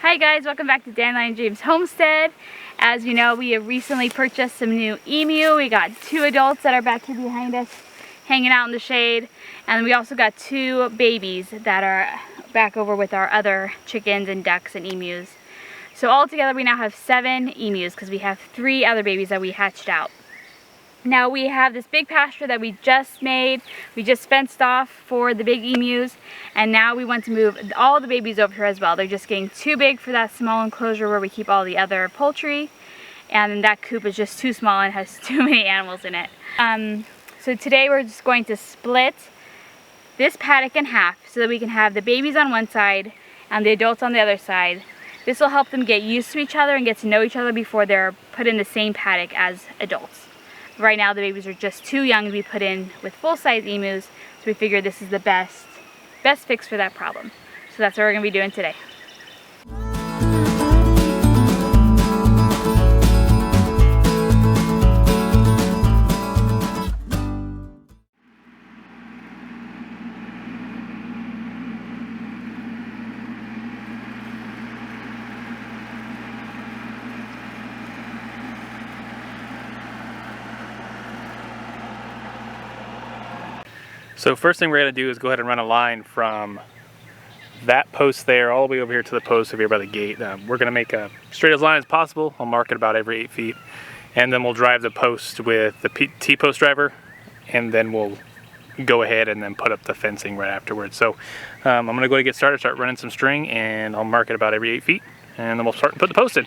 Hi guys, welcome back to Dandelion Dreams Homestead. As you know, we have recently purchased some new emu. We got 2 adults that are back here behind us hanging out in the shade. And we also got 2 babies that are back over with our other chickens and ducks and emus. So altogether we now have 7 emus because we have 3 other babies that we hatched out. Now we have this big pasture that we just made. We just fenced off for the big emus, and now we want to move all the babies over here as well. They're just getting too big for that small enclosure where we keep all the other poultry, and that coop is just too small and has too many animals in it. So today we're just going to split this paddock in half so that we can have the babies on one side and the adults on the other side. This will help them get used to each other and get to know each other before they're put in the same paddock as adults. Right now the babies are just too young to be put in with full-size emus, so we figured this is the best fix for that problem. So that's what we're going to be doing today. So first thing we're going to do is go ahead and run a line from that post there all the way over here to the post over here by the gate. We're going to make a straight as line as possible. I'll mark it about every 8 feet. And then we'll drive the post with the T-post driver, and then we'll go ahead and then put up the fencing right afterwards. So I'm going to go ahead and get started, start running some string, and I'll mark it about every 8 feet. And then we'll start and put the post in.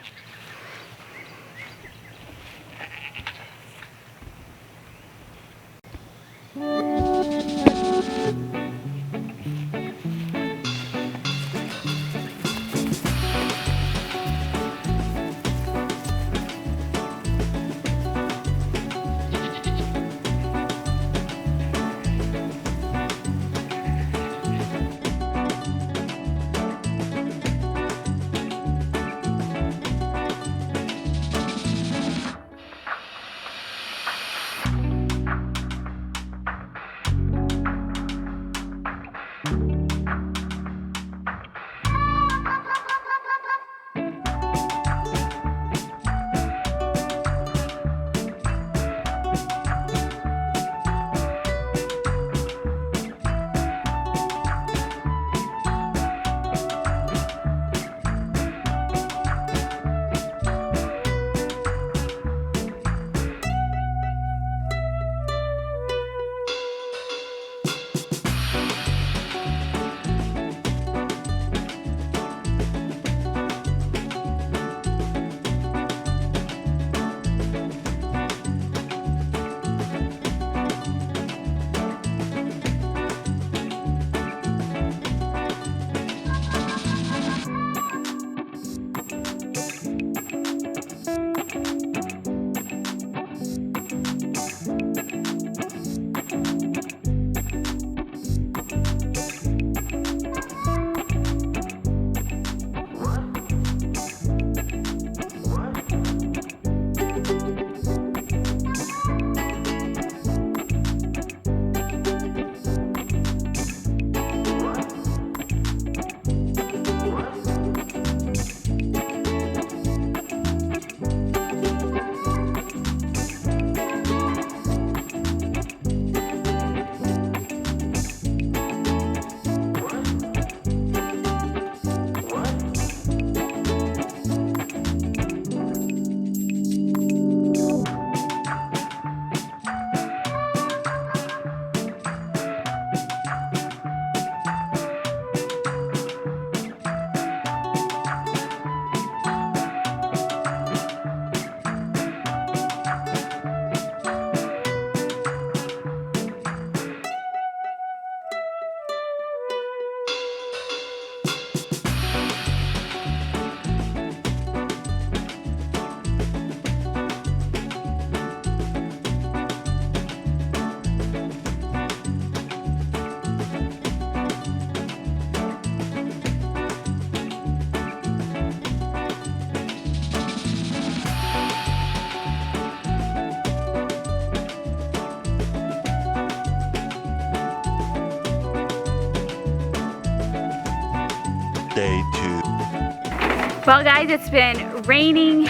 Day 2. Well guys, it's been raining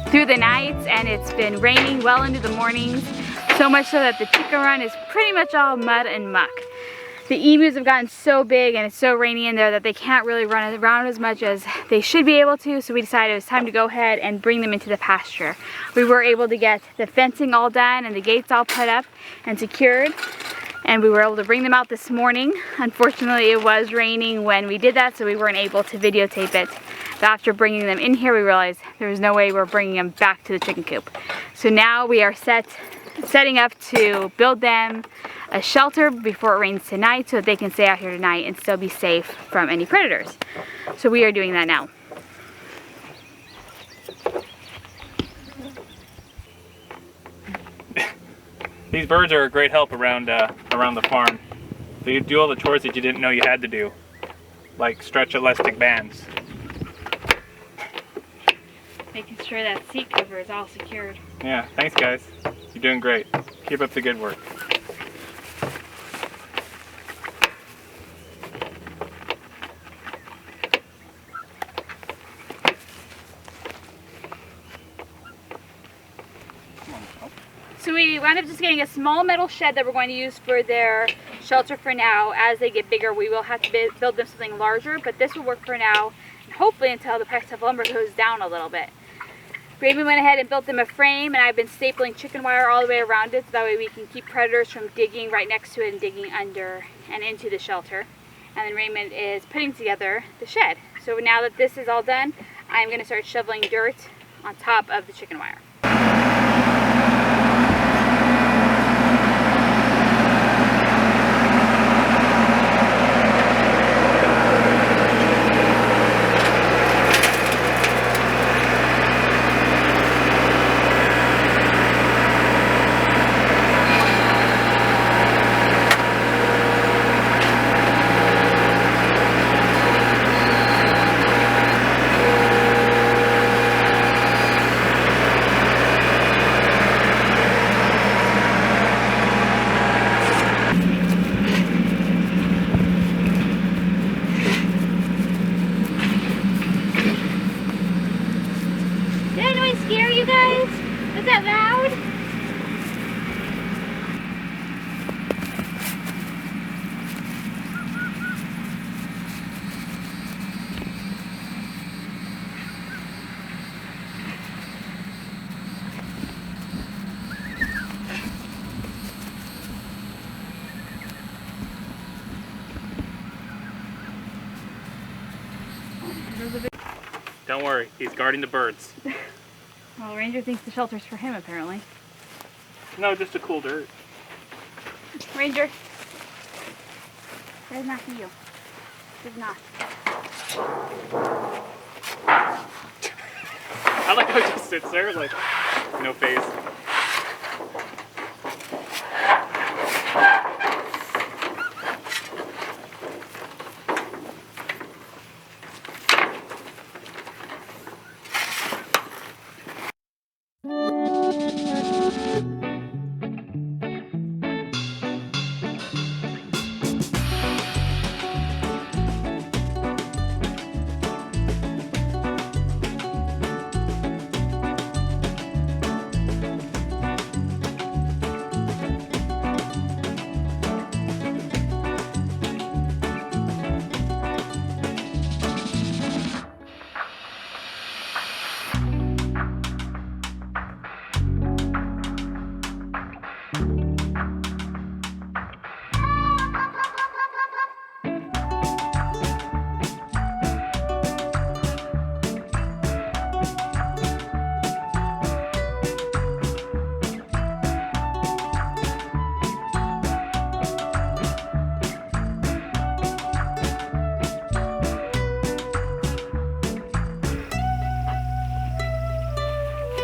through the nights and it's been raining well into the mornings. So much so that the chicken run is pretty much all mud and muck. The emus have gotten so big and it's so rainy in there that they can't really run around as much as they should be able to, so we decided it was time to go ahead and bring them into the pasture. We were able to get the fencing all done and the gates all put up and secured, and we were able to bring them out this morning. Unfortunately, it was raining when we did that, so we weren't able to videotape it. But after bringing them in here, we realized there was no way we're bringing them back to the chicken coop. So now we are setting up to build them a shelter before it rains tonight so that they can stay out here tonight and still be safe from any predators. So we are doing that now. These birds are a great help around the farm. They do all the chores that you didn't know you had to do, like stretch elastic bands. Making sure that seat cover is all secured. Yeah, thanks guys. You're doing great. Keep up the good work. So we wound up just getting a small metal shed that we're going to use for their shelter for now. As they get bigger, we will have to build them something larger, but this will work for now, and hopefully until the price of lumber goes down a little bit. Raven went ahead and built them a frame, and I've been stapling chicken wire all the way around it so that way we can keep predators from digging right next to it and digging under and into the shelter. And then Raymond is putting together the shed. So now that this is all done, I'm going to start shoveling dirt on top of the chicken wire. Scare you guys? Was that loud? Don't worry, he's guarding the birds. Well, Ranger thinks the shelter's for him, apparently. No, just a cool dirt. Ranger. That is not for you. It is not. I like how he just sits there, like, no face.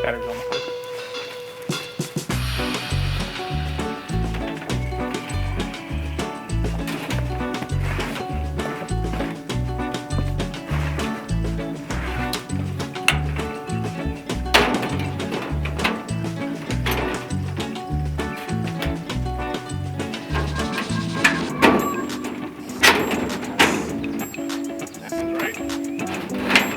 Battery's almost dead. That seems right.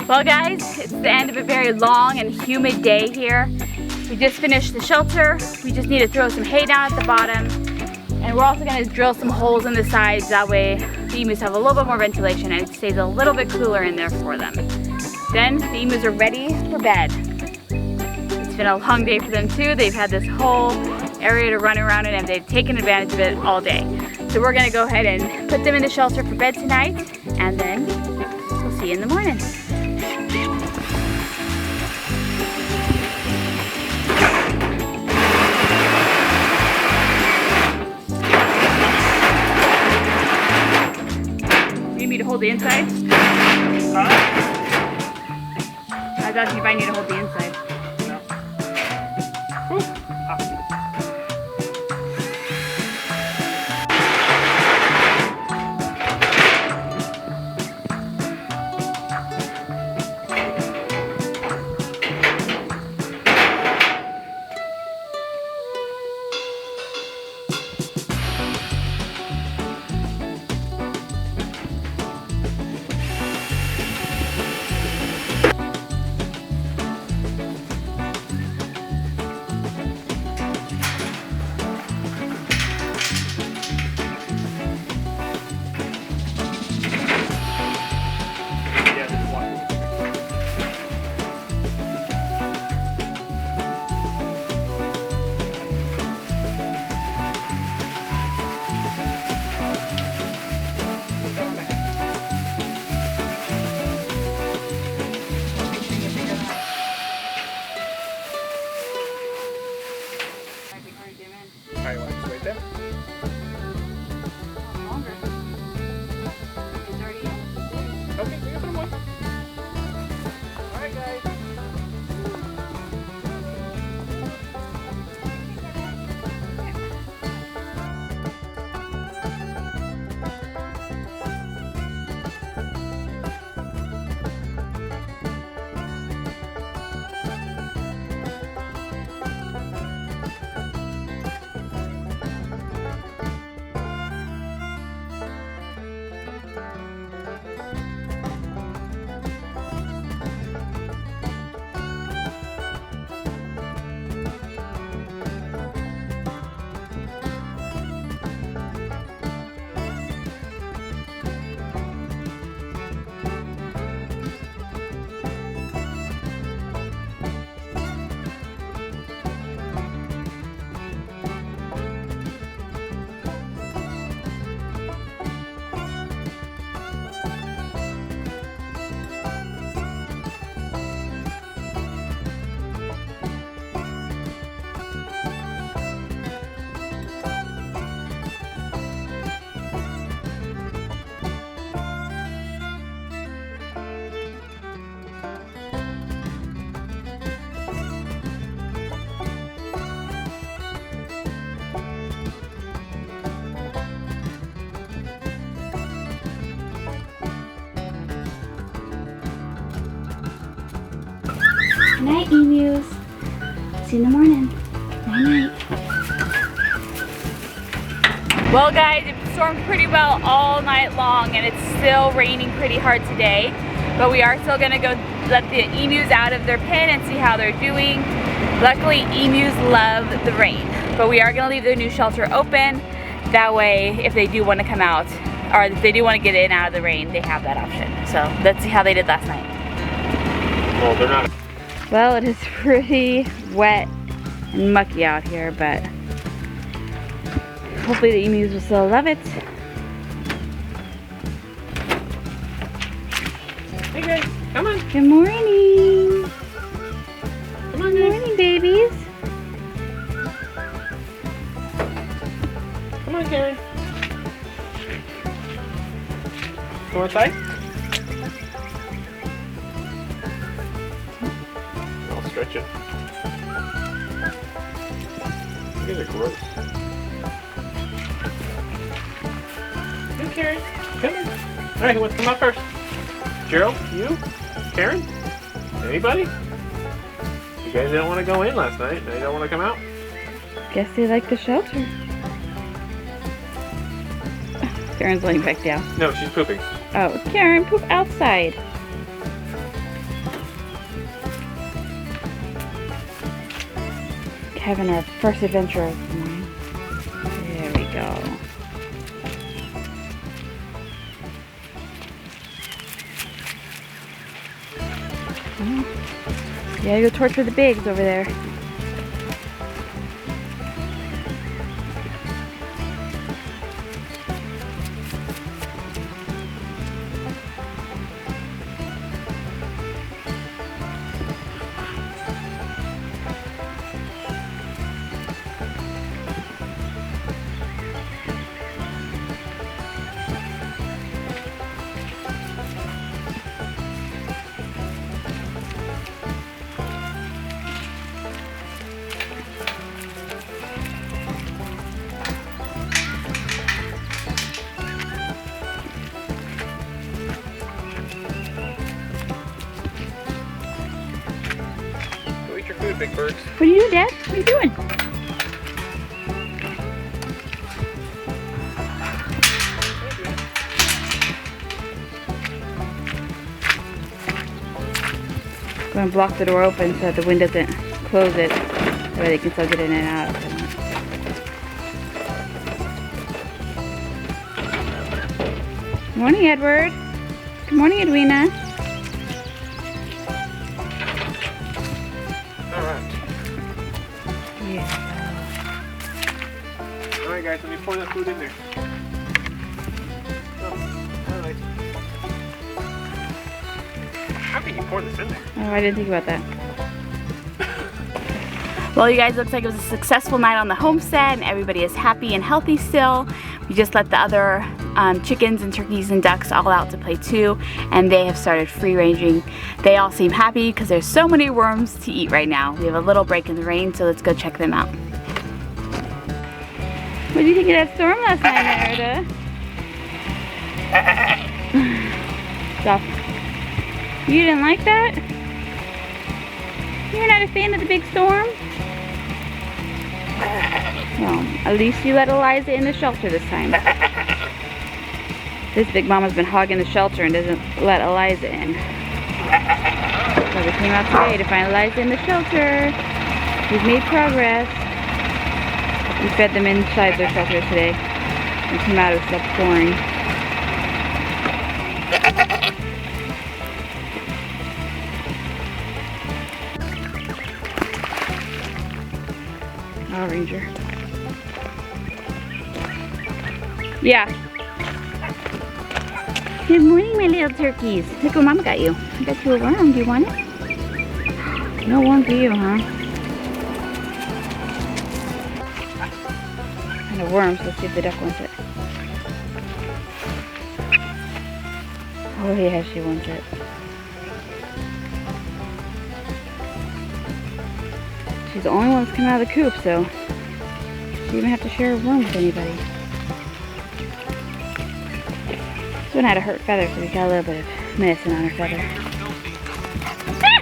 Well guys, it's the end of a very long and humid day here. We just finished the shelter. We just need to throw some hay down at the bottom. And we're also gonna drill some holes in the sides. That way the emus have a little bit more ventilation and it stays a little bit cooler in there for them. Then the emus are ready for bed. It's been a long day for them too. They've had this whole area to run around in and they've taken advantage of it all day. So we're gonna go ahead and put them in the shelter for bed tonight, and then we'll see you in the morning. You need me to hold the inside? I was asking if I need to hold the inside. Alright, want to just wait there? Longer. It's already in. Okay, we can put them away. Alright, guys. Good night, emus. See you in the morning. Night night. Well guys, it stormed pretty well all night long and it's still raining pretty hard today. But we are still gonna go let the emus out of their pen and see how they're doing. Luckily, emus love the rain. But we are gonna leave their new shelter open. That way, if they do wanna come out, or if they do wanna get in out of the rain, they have that option. So let's see how they did last night. Well, they're not. Well, it is pretty wet and mucky out here, but hopefully the emus will still love it. Hey guys, come on. Good morning. Come on, Good guys. morning, babies. Come on, Karen. Go inside? I'll stretch it. You guys are gross. Come, Karen. Come in. Alright, who wants to come out first? Gerald? You? Karen? Anybody? You guys didn't want to go in last night. Now you don't want to come out? Guess they like the shelter. Karen's laying back down. No, she's pooping. Oh, Karen, poop outside. having our first adventure of the morning. There we go. Yeah, go torture the bigs over there. Food, big birds. What are you doing, Dad? What are you doing? I'm going to block the door open so that the wind doesn't close it. That way they can still get in and out if they want. Good morning, Edward. Good morning, Edwina. Alright guys, let me pour that food in there. Oh, alright. How can you pour this in there? Oh, I didn't think about that. Well, you guys, looks like it was a successful night on the homestead and everybody is happy and healthy still. We just let the other chickens and turkeys and ducks all out to play too, and they have started free ranging. They all seem happy because there's so many worms to eat right now. We have a little break in the rain, so let's go check them out. What do you think of that storm last night, Merida? Stop. You didn't like that? You're not a fan of the big storm? Well, at least you let Eliza in the shelter this time. This big mama's been hogging the shelter and doesn't let Eliza in. So we came out today to find Eliza in the shelter. We've made progress. We fed them inside their shelter today. We came out, it was still pouring. Oh, Ranger. Yeah. Good morning, my little turkeys. Look what Mama got you. I got you a worm. Do you want it? No worm for you, huh? And a worm, so let's see if the duck wants it. Oh yeah, she wants it. She's the only one that's come out of the coop, so she didn't even have to share a room with anybody. This one had a hurt feather, so we got a little bit of medicine on her feather. Ah!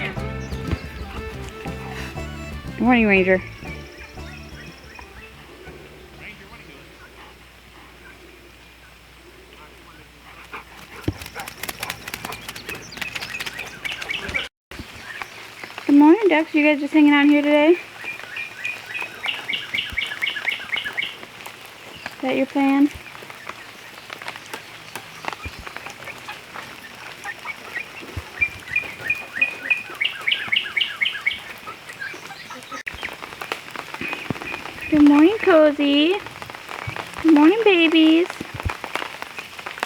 Good morning, Ranger. Good morning, ducks. You guys just hanging out here today? Is that your plan? Good morning, Cozy. Good morning, babies.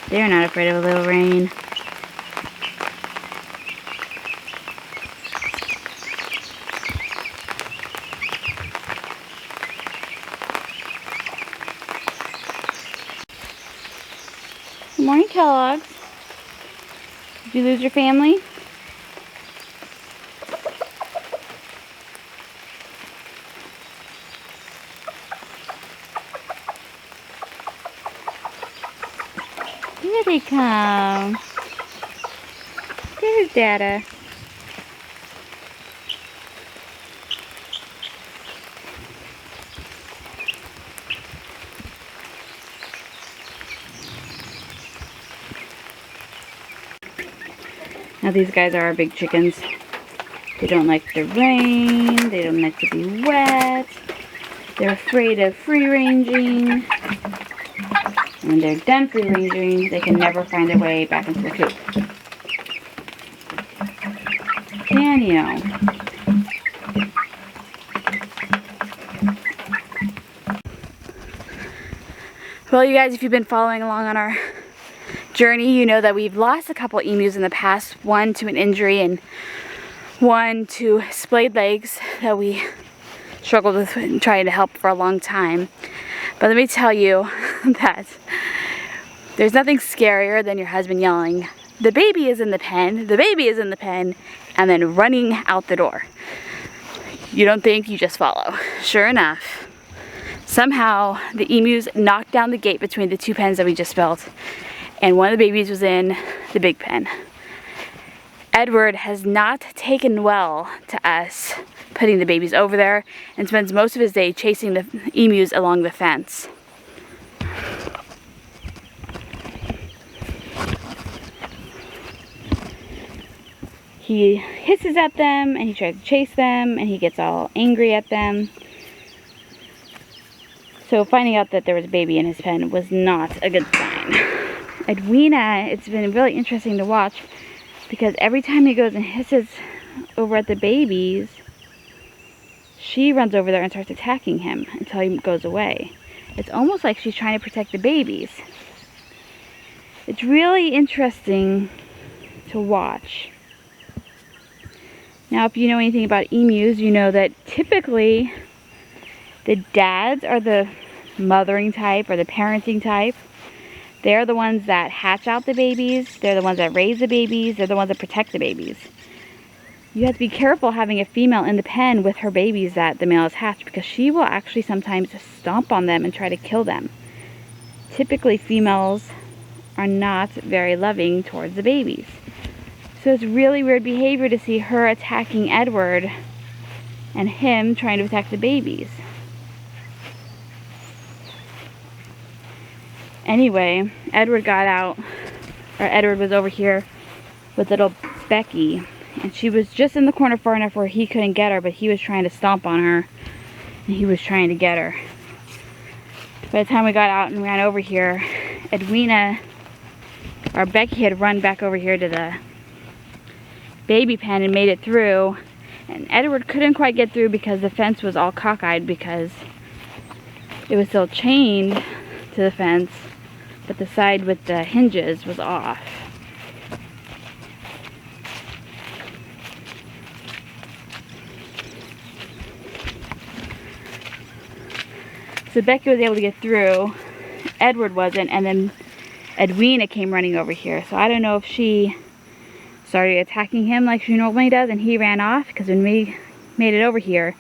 They're not afraid of a little rain. Good morning, Kellogg's. Did you lose your family? Here they come. There's Dada. Now these guys are our big chickens. They don't like the rain, they don't like to be wet. They're afraid of free-ranging. When they're done free-ranging, they can never find their way back into the coop. Daniel. Well, you guys, if you've been following along on our journey, you know that we've lost a couple emus in the past. One to an injury and one to splayed legs that we struggled with and trying to help for a long time. But let me tell you that there's nothing scarier than your husband yelling, "The baby is in the pen, the baby is in the pen," and then running out the door. You don't think, you just follow. Sure enough, somehow the emus knocked down the gate between the two pens that we just built, and one of the babies was in the big pen. Edward has not taken well to us putting the babies over there and spends most of his day chasing the emus along the fence. He hisses at them and he tries to chase them and he gets all angry at them. So finding out that there was a baby in his pen was not a good sign. Edwina, it's been really interesting to watch because every time he goes and hisses over at the babies, she runs over there and starts attacking him until he goes away. It's almost like she's trying to protect the babies. It's really interesting to watch. Now, if you know anything about emus, you know that typically the dads are the mothering type or the parenting type. They're the ones that hatch out the babies. They're the ones that raise the babies. They're the ones that protect the babies. You have to be careful having a female in the pen with her babies that the male has hatched because she will actually sometimes stomp on them and try to kill them. Typically, females are not very loving towards the babies. So it's really weird behavior to see her attacking Edward and him trying to attack the babies. Anyway, Edward was over here with little Becky, and she was just in the corner far enough where he couldn't get her, but he was trying to stomp on her, and he was trying to get her. By the time we got out and ran over here, Becky had run back over here to the baby pen and made it through, and Edward couldn't quite get through because the fence was all cockeyed because it was still chained to the fence, but the side with the hinges was off. So Becky was able to get through, Edward wasn't, and then Edwina came running over here. So I don't know if she started attacking him like she normally does and he ran off, because when we made it over here,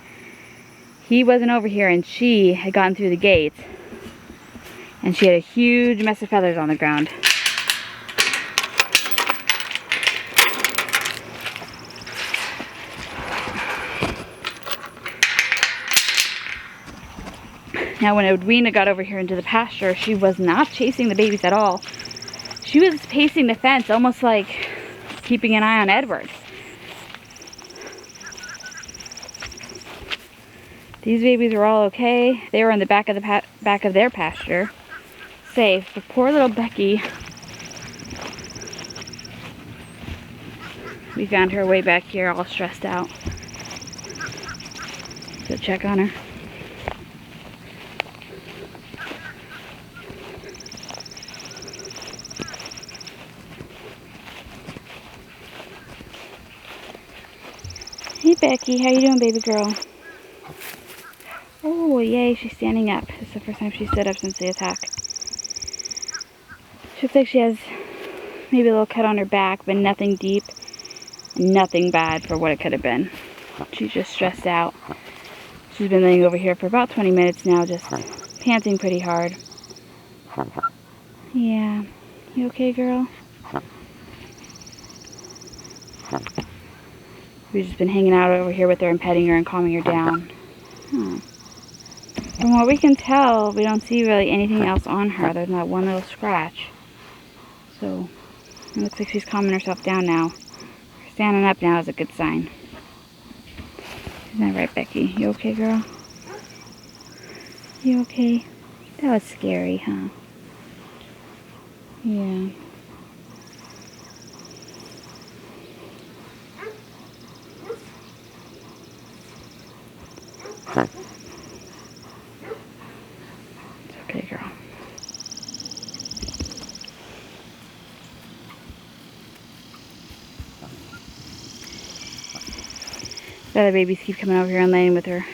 he wasn't over here and she had gotten through the gate. And she had a huge mess of feathers on the ground. Now when Edwina got over here into the pasture, she was not chasing the babies at all. She was pacing the fence, almost like keeping an eye on Edward. These babies were all okay. They were in the back of their pasture, safe. But poor little Becky, we found her way back here, all stressed out. Go check on her. Hey Becky, how you doing, baby girl? Oh, yay, she's standing up. It's the first time she stood up since the attack. She looks like she has maybe a little cut on her back, but nothing deep, nothing bad for what it could have been. She's just stressed out. She's been laying over here for about 20 minutes now, just panting pretty hard. Yeah. You okay, girl? We've just been hanging out over here with her and petting her and calming her down. From what we can tell, we don't see really anything else on her other than that one little scratch. So, it looks like she's calming herself down now. Standing up now is a good sign. Isn't that right, Becky? You okay, girl? You okay? That was scary, huh? Yeah. It's okay, girl. The other babies keep coming over here and laying with her.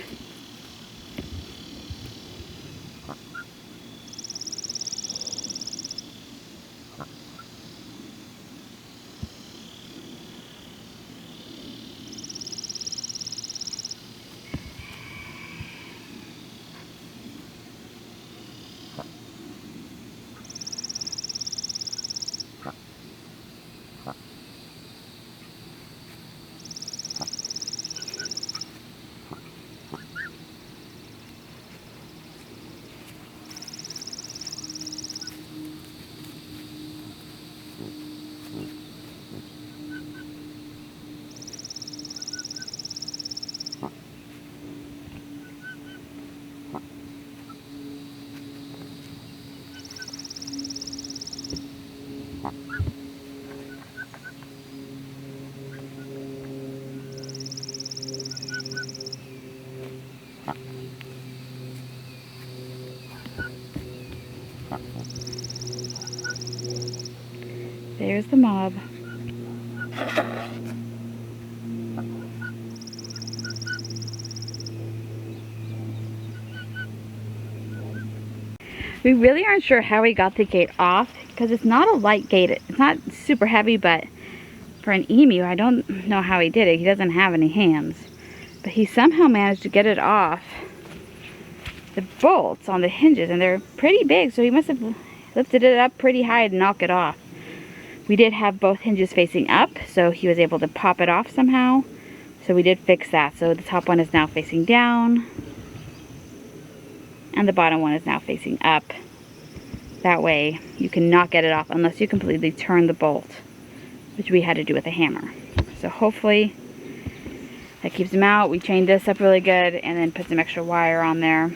There's the mob. We really aren't sure how he got the gate off because it's not a light gate. It's not super heavy, but for an emu, I don't know how he did it. He doesn't have any hands. But he somehow managed to get it off the bolts on the hinges, and they're pretty big, so he must have lifted it up pretty high to knock it off. We did have both hinges facing up, so he was able to pop it off somehow. So we did fix that. So the top one is now facing down, and the bottom one is now facing up. That way you cannot get it off unless you completely turn the bolt, which we had to do with a hammer. So hopefully that keeps them out. We chained this up really good and then put some extra wire on there,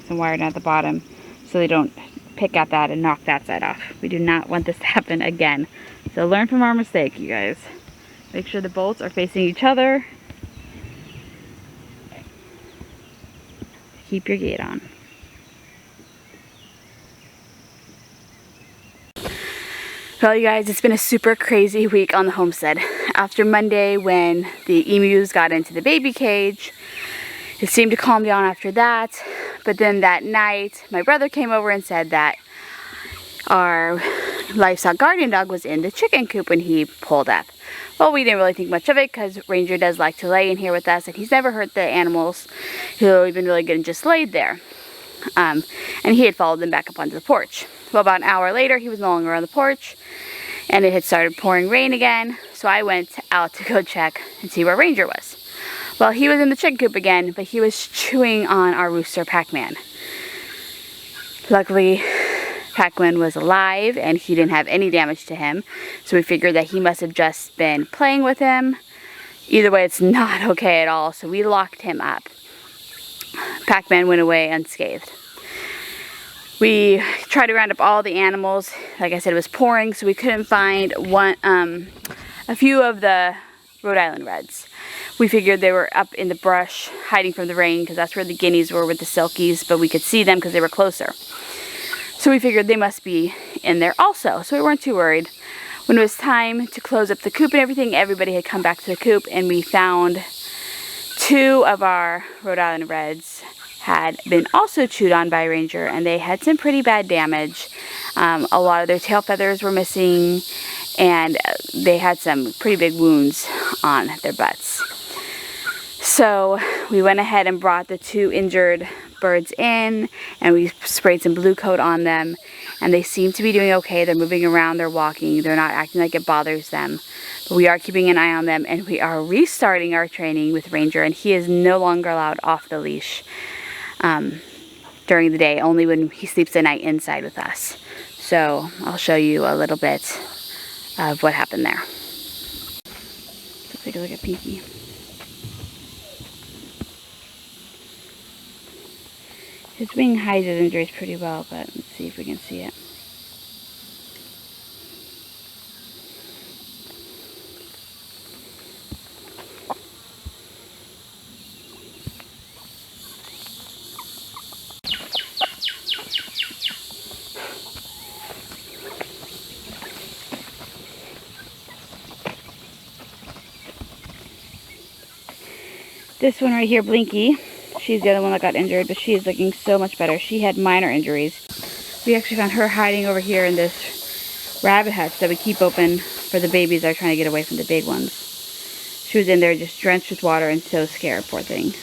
some wire down at the bottom, so they don't pick at that and knock that side off. We do not want this to happen again. So learn from our mistake, you guys. Make sure the bolts are facing each other. Keep your gate on. Well, you guys, it's been a super crazy week on the homestead. After Monday, when the emus got into the baby cage, it seemed to calm down after that. But then that night, my brother came over and said that our livestock guardian dog was in the chicken coop when he pulled up. Well, we didn't really think much of it because Ranger does like to lay in here with us, and he's never hurt the animals. He's always been really good and just laid there. And he had followed them back up onto the porch. Well, about an hour later, he was no longer on the porch, and it had started pouring rain again. So I went out to go check and see where Ranger was. Well, he was in the chicken coop again, but he was chewing on our rooster, Pac-Man. Luckily, Pac-Man was alive, and he didn't have any damage to him. So we figured that he must have just been playing with him. Either way, it's not okay at all. So we locked him up. Pac-Man went away unscathed. We tried to round up all the animals. Like I said, it was pouring, so we couldn't find a few of the Rhode Island Reds. We figured they were up in the brush, hiding from the rain, because that's where the guineas were with the silkies, but we could see them because they were closer. So we figured they must be in there also, so we weren't too worried. When it was time to close up the coop and everything, everybody had come back to the coop, and we found 2 of our Rhode Island Reds had been also chewed on by Ranger, and they had some pretty bad damage. A lot of their tail feathers were missing, and they had some pretty big wounds on their butts. So we went ahead and brought the 2 injured birds in, and we sprayed some blue coat on them, and they seem to be doing okay. They're moving around, they're walking, they're not acting like it bothers them. But we are keeping an eye on them, and we are restarting our training with Ranger, and he is no longer allowed off the leash during the day, only when he sleeps at night inside with us. So I'll show you a little bit of what happened there. Let's take a look at Pinky. His wing hides his injuries pretty well, but let's see if we can see it. This one right here, Blinky, she's the other one that got injured, but she is looking so much better. She had minor injuries. We actually found her hiding over here in this rabbit hutch that we keep open for the babies that are trying to get away from the big ones. She was in there just drenched with water and so scared, poor thing.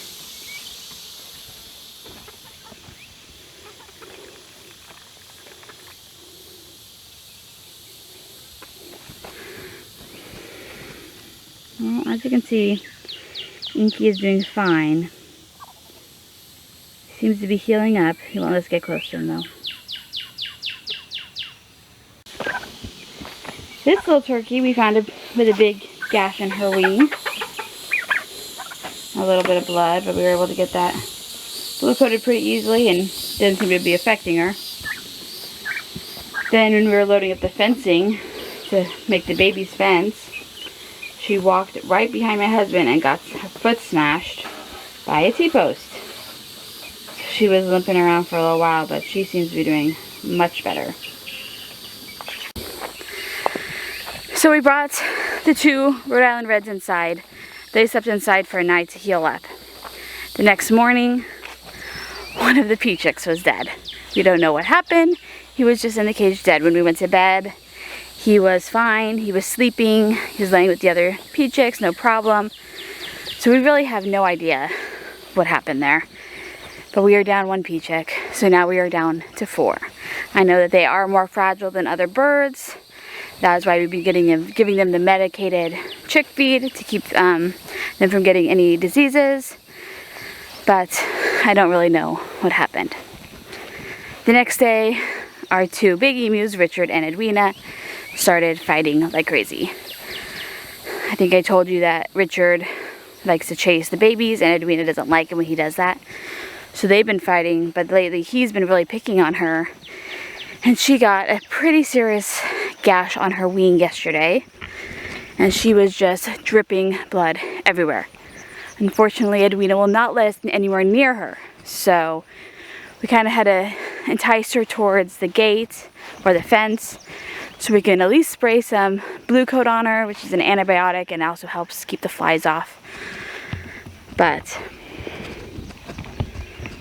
Well, as you can see, Inky is doing fine. He seems to be healing up. He won't let us get close to him though. This little turkey we found with a big gash in her wing. A little bit of blood, but we were able to get that blue coated pretty easily and didn't seem to be affecting her. Then when we were loading up the fencing to make the baby's fence, she walked right behind my husband and got her foot smashed by a T-post. She was limping around for a little while, but she seems to be doing much better. So we brought the 2 Rhode Island Reds inside. They slept inside for a night to heal up. The next morning, one of the pea chicks was dead. We don't know what happened. He was just in the cage dead. When we went to bed, he was fine. He was sleeping. He was laying with the other pea chicks, no problem. So we really have no idea what happened there. But we are down 1 pea chick, so now we are down to 4. I know that they are more fragile than other birds. That's why we've been giving them the medicated chick feed to keep them from getting any diseases. But I don't really know what happened. The next day, our 2 big emus, Richard and Edwina, started fighting like crazy. I think I told you that Richard likes to chase the babies and Edwina doesn't like it when he does that. So they've been fighting, but lately he's been really picking on her. And she got a pretty serious gash on her wing yesterday. And she was just dripping blood everywhere. Unfortunately, Edwina will not let us anywhere near her. So we kind of had to entice her towards the gate or the fence so we can at least spray some blue coat on her, which is an antibiotic and also helps keep the flies off. But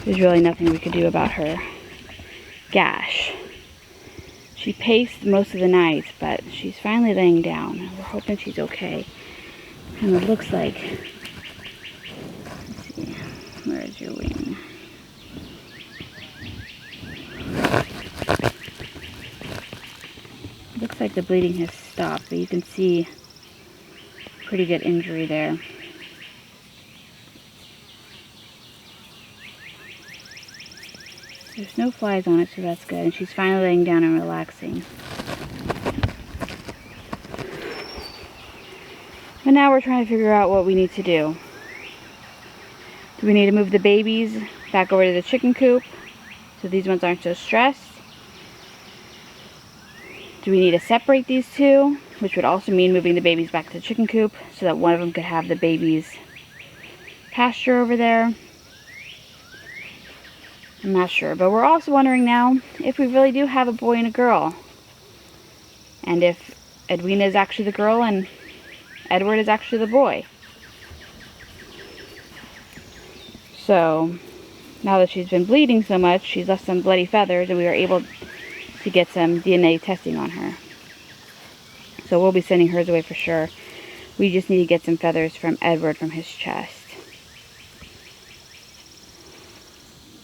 there's really nothing we could do about her gash. She paced most of the night, but she's finally laying down. We're hoping she's okay. And it looks like, let's see, where is your wing? Looks like the bleeding has stopped, but you can see pretty good injury there. There's no flies on it, so that's good. And she's finally laying down and relaxing. But now we're trying to figure out what we need to do. Do we need to move the babies back over to the chicken coop so these ones aren't so stressed? Do we need to separate these 2, which would also mean moving the babies back to the chicken coop so that one of them could have the babies' pasture over there? I'm not sure, but we're also wondering now if we really do have a boy and a girl. And if Edwina is actually the girl and Edward is actually the boy. So, now that she's been bleeding so much, she's left some bloody feathers and we were able to get some DNA testing on her. So we'll be sending hers away for sure. We just need to get some feathers from Edward from his chest.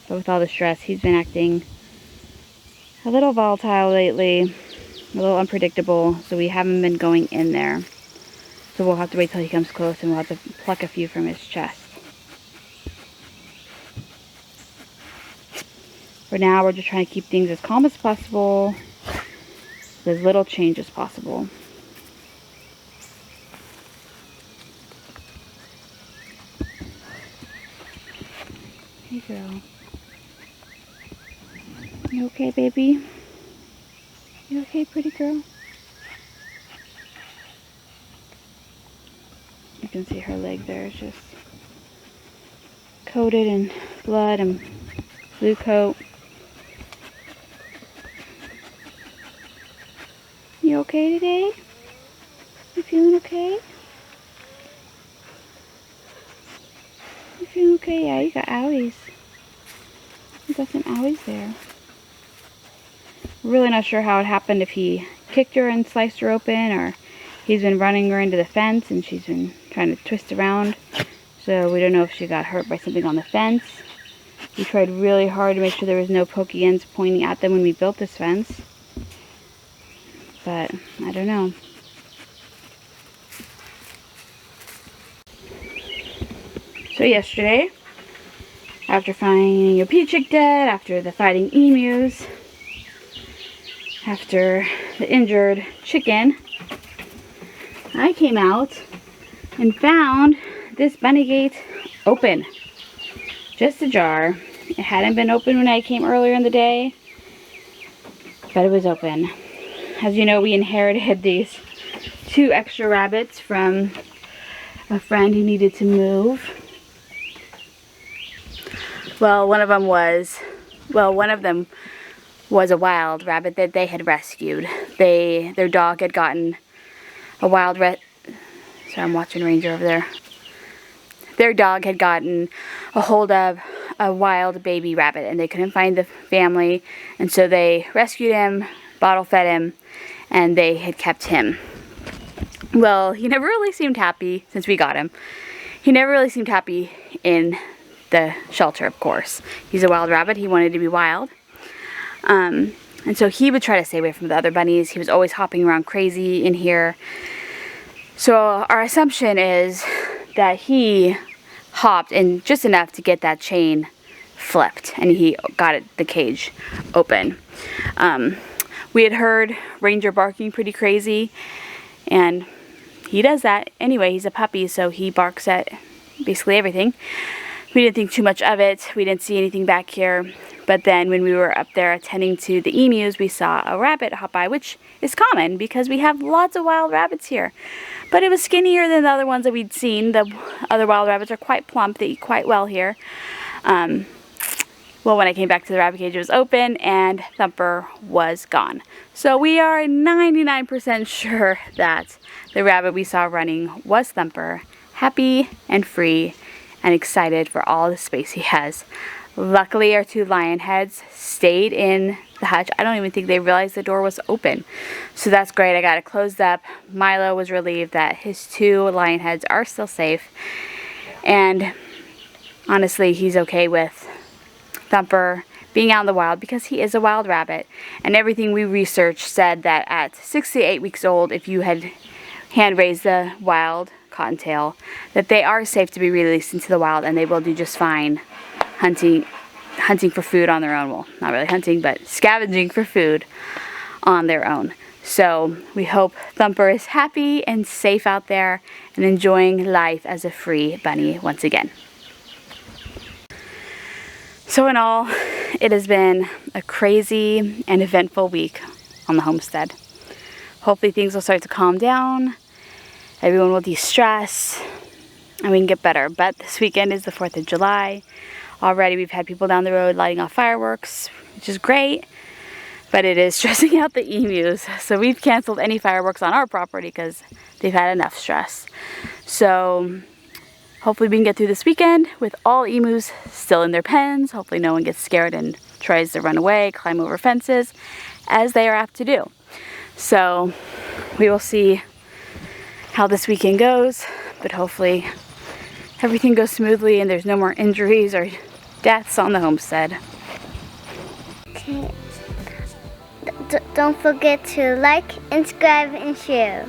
But with all the stress, he's been acting a little volatile lately, a little unpredictable, so we haven't been going in there. So we'll have to wait till he comes close and we'll have to pluck a few from his chest. For now, we're just trying to keep things as calm as possible, with as little change as possible. Hey girl. You okay, baby? You okay, pretty girl? You can see her leg there is just coated in blood and blue coat. You okay today? You feeling okay? You feeling okay? Yeah, you got owies. You got some owies there. Really not sure how it happened, if he kicked her and sliced her open, or he's been running her into the fence and she's been trying to twist around. So we don't know if she got hurt by something on the fence. We tried really hard to make sure there was no pokey ends pointing at them when we built this fence. But I don't know. So yesterday, after finding a pea chick dead, after the fighting emus, after the injured chicken, I came out and found this bunny gate open. Just ajar. It hadn't been open when I came earlier in the day, but it was open. As you know, we inherited these 2 extra rabbits from a friend who needed to move. Well, one of them was a wild rabbit that they had rescued. Their dog had gotten a wild Sorry, I'm watching Ranger over there. Their dog had gotten a hold of a wild baby rabbit and they couldn't find the family, and so they rescued him, bottle fed him, and they had kept him. Well, he never really seemed happy since we got him. He never really seemed happy in the shelter, of course. He's a wild rabbit. He wanted to be wild. And so he would try to stay away from the other bunnies. He was always hopping around crazy in here. So our assumption is that he hopped in just enough to get that chain flipped, and he got the cage open. We had heard Ranger barking pretty crazy, and he does that anyway. He's a puppy, so he barks at basically everything. We didn't think too much of it. We didn't see anything back here. But then when we were up there attending to the emus, we saw a rabbit hop by, which is common because we have lots of wild rabbits here. But it was skinnier than the other ones that we'd seen. The other wild rabbits are quite plump. They eat quite well here. Well, when I came back to the rabbit cage, it was open and Thumper was gone. So we are 99% sure that the rabbit we saw running was Thumper, happy and free and excited for all the space he has. Luckily, our 2 lion heads stayed in the hutch. I don't even think they realized the door was open. So that's great. I got it closed up. Milo was relieved that his 2 lion heads are still safe. And honestly, he's okay with Thumper being out in the wild because he is a wild rabbit. And everything we researched said that at 6 to 8 weeks old, if you had hand-raised the wild cottontail, that they are safe to be released into the wild and they will do just fine hunting for food on their own. Well, not really hunting, but scavenging for food on their own. So we hope Thumper is happy and safe out there and enjoying life as a free bunny once again. So in all, it has been a crazy and eventful week on the homestead. Hopefully things will start to calm down. Everyone will de-stress and we can get better. But this weekend is the 4th of July. Already we've had people down the road lighting off fireworks, which is great, but it is stressing out the emus. So we've canceled any fireworks on our property because they've had enough stress. So hopefully we can get through this weekend with all emus still in their pens. Hopefully no one gets scared and tries to run away, climb over fences, as they are apt to do. So we will see how this weekend goes, but hopefully everything goes smoothly and there's no more injuries or deaths on the homestead. Don't forget to like, subscribe, and share.